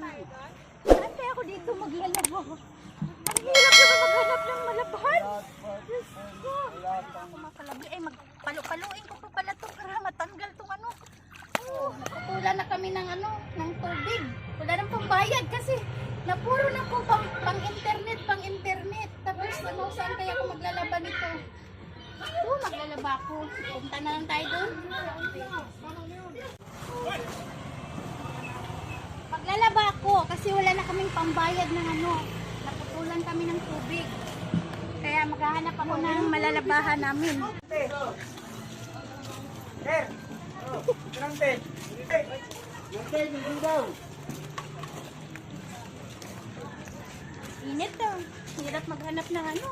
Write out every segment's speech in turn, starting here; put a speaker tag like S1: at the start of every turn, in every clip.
S1: Saan kaya ako dito maglalaba? Ang hirap naman maghanap ng malabahan. Diyos ko. Ako makalabi. Ay, magpalo-paluin ko pa pala ito para matanggal itong ano. Naputula na kami ng ano, ng tubig. Wala nang pambayad kasi napuro na po pang-internet. Tapos ano, saan kaya ako maglalaba nito? Maglalaba ako. Punta na lang tayo doon. Maglalaba ako kasi wala na kaming pambayad ng ano. Naputulan kami ng tubig. Kaya maghahanap ako ng malalabahan namin. Init daw. Hirap maghanap ng ano,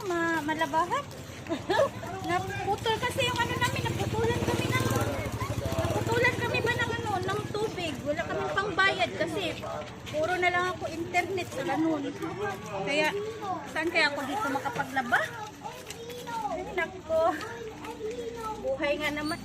S1: malabahan. Naputol kasi yung ano namin, naputulan kami ba ng ano, ng tubig. Wala kaming pangbayad kasi puro na lang ako internet sa ganun. Kaya saan kaya ako dito makapaglaba? Ay, nako. Buhay nga naman.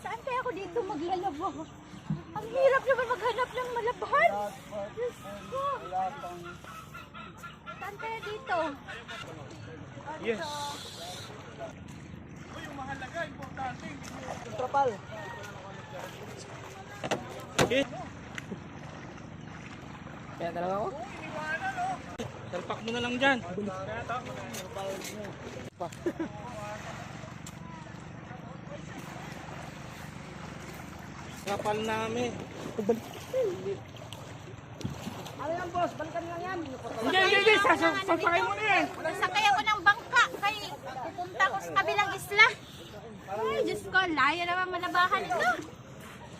S1: Saan kaya ako dito maglalaba? Ang hirap naman maghanap ng malabahan. Diyos ko. Saan kaya dito?
S2: Yes. Yung mahalaga, importante.
S3: Trapal.
S2: Okay.
S3: Kaya talaga ako?
S2: Salpak mo na lang dyan. Trapal namin.
S3: Ano yan, boss? Balikan lang yan.
S2: Hindi. Sasakay mo na yan.
S1: Sakay ako ng bangka kay pupunta ko sa kabilang isla. Ay, Diyos ko, layo naman malabahan ito.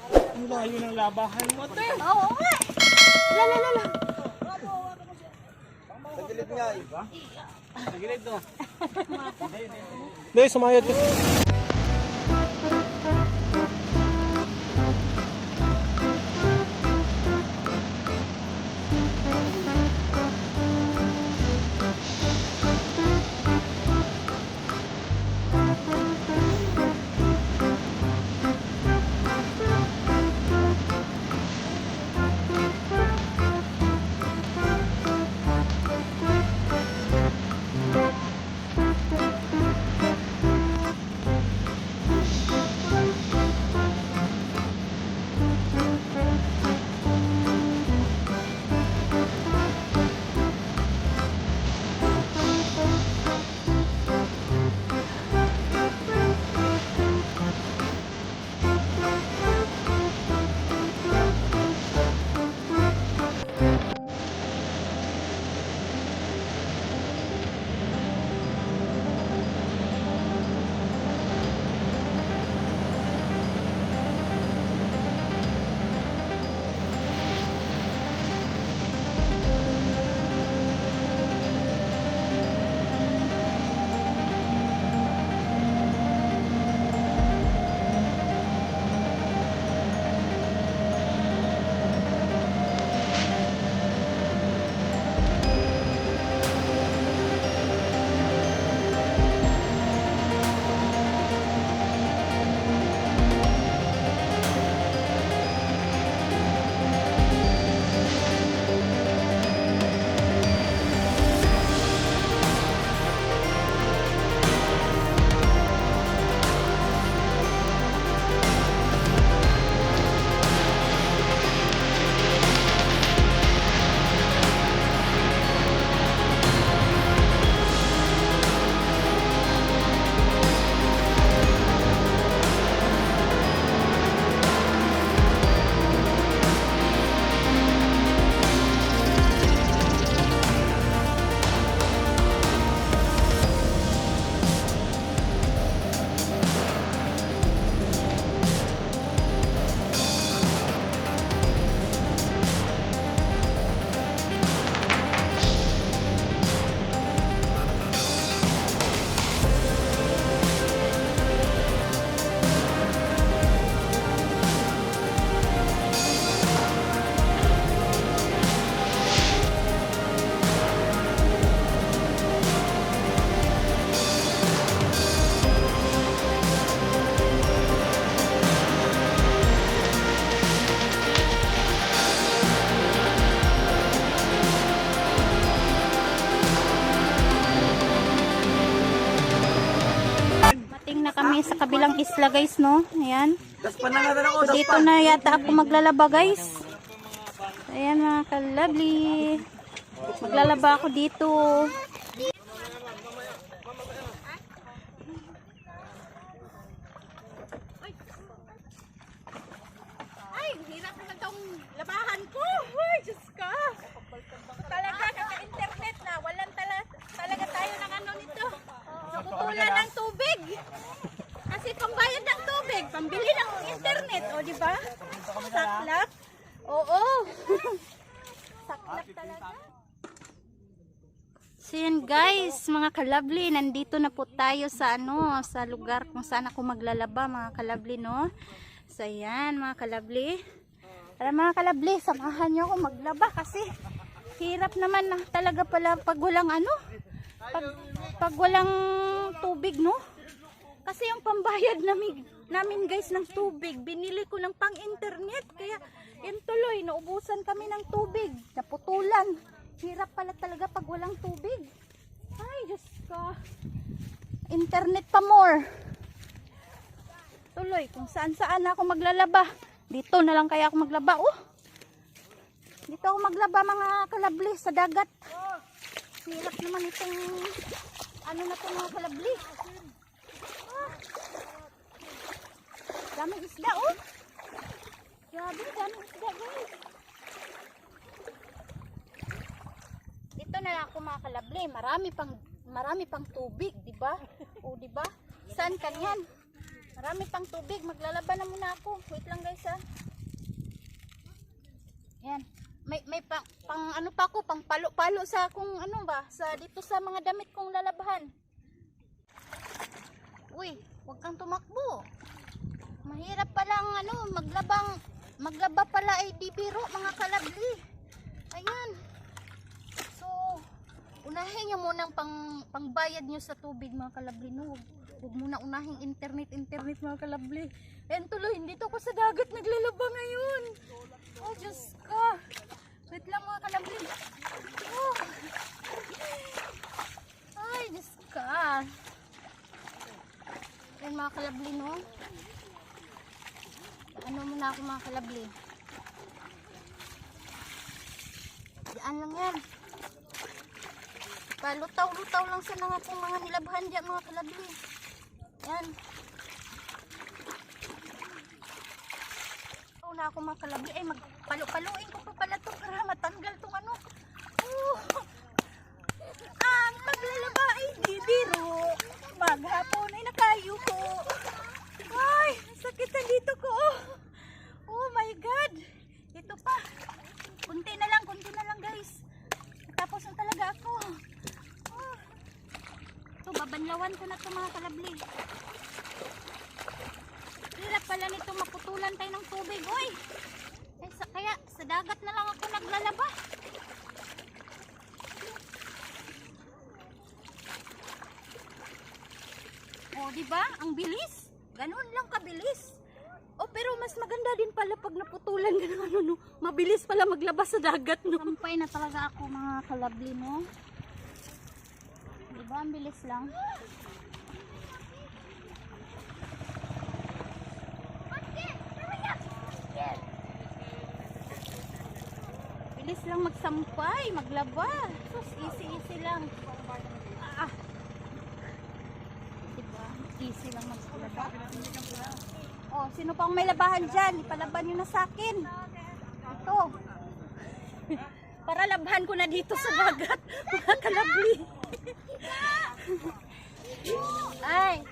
S2: Ang layo ng labahan mo, te.
S1: Oo nga. Lala.
S3: Sa gilid nga eh.
S2: Sa gilid, no?
S3: Hindi, sumayad kasi.
S1: kami sa kabilang isla guys, no? Ayan.
S3: Das panangatan ako.
S1: So, dito na yata ako maglalaba guys. Ayan mga ka-lovely. Maglalaba ako dito. Ay, hirap naman tong labahan ko. Ay, Diyos ka. Talaga kaka-internet na. Walang talaga tayo ng ano nito. Putulan ng tubig. Kasi pambayad ng tubig, pambili ng internet, o di ba? Saklap. Oo. Saklap talaga. So yan guys, mga ka-lovely, nandito na po tayo sa sa lugar kung saan ako maglalaba, mga ka-lovely, no? So yan, mga ka-lovely. Alam mga ka-lovely, samahan niyo ako maglaba kasi hirap naman na talaga pala pag walang pag walang tubig, no? Kasi yung pambayad namin guys ng tubig, binili ko ng pang-internet. Kaya yan tuloy, naubusan kami ng tubig. Naputulan. Hirap pala talaga pag walang tubig. Ay, Diyos ko. Internet pa more. Tuloy, kung saan-saan ako maglalaba. Dito na lang kaya ako maglaba. Oh, dito ako maglaba mga kalabli sa dagat. Hirap naman itong na ito mga kalabli. Daming isda, oh. Grabe, daming isda, guys. Dito na lang ako mga kalabli. Marami pang tubig, di ba? O, di ba? Saan kanyan? Marami pang tubig. Maglalaba na muna ako. Wait lang, guys, ha. Yan. May pang ano pa ako, pang palo-palo sa akong sa dito sa mga damit kong lalabahan. Uy, huwag kang tumakbo. Mahirap palang maglaba pala ay di biro mga kalabli. Ayan. So, unahin nyo munang pangbayad nyo sa tubig mga kalabli. No, huwag muna unahing internet mga kalabli. Ayan tuloy, hindi to ko sa dagat naglalaba ngayon. Oh, Diyos ko. Wait lang mga kalabli. Oh. Ay, Diyos ko. Ayan mga kalabli, no? Ano muna ako mga kalabli. Diyan lang yan. Palutaw-lutaw lang sa mga akong mga nilabhan dyan mga kalabli. Yan. Na ako mga kalabli ay magpalo-paluin ko pa pala to para matanggal tong ang paglalaba ay di biro. Maghapon ay nakayuko. Ay, sakit na dito ko. Oh my God. Ito pa. Kunti na lang guys. Tapos na talaga ako. Ito, babanlawan ko na ito mga kalabli. Hirap pala nito maputulan tayo ng tubig. Uy! Kaya sa dagat na lang ako naglalaba. Oh, di ba? Ang bilis. Ganun lang kabilis. Oh, pero mas maganda din pala pag naputulan ka ng mabilis pala maglaba sa dagat, no? Sampay na talaga ako mga kalabli, no? Di ba? Ang bilis lang. Bilis lang magsampay, maglaba. Sus, easy lang. Diba? Easy lang maglaba. Oh, sino pang may labahan dyan? Ipalaban nyo na sa akin. Ito. Para labahan ko na dito sa dagat. Mga kalabli. Ay.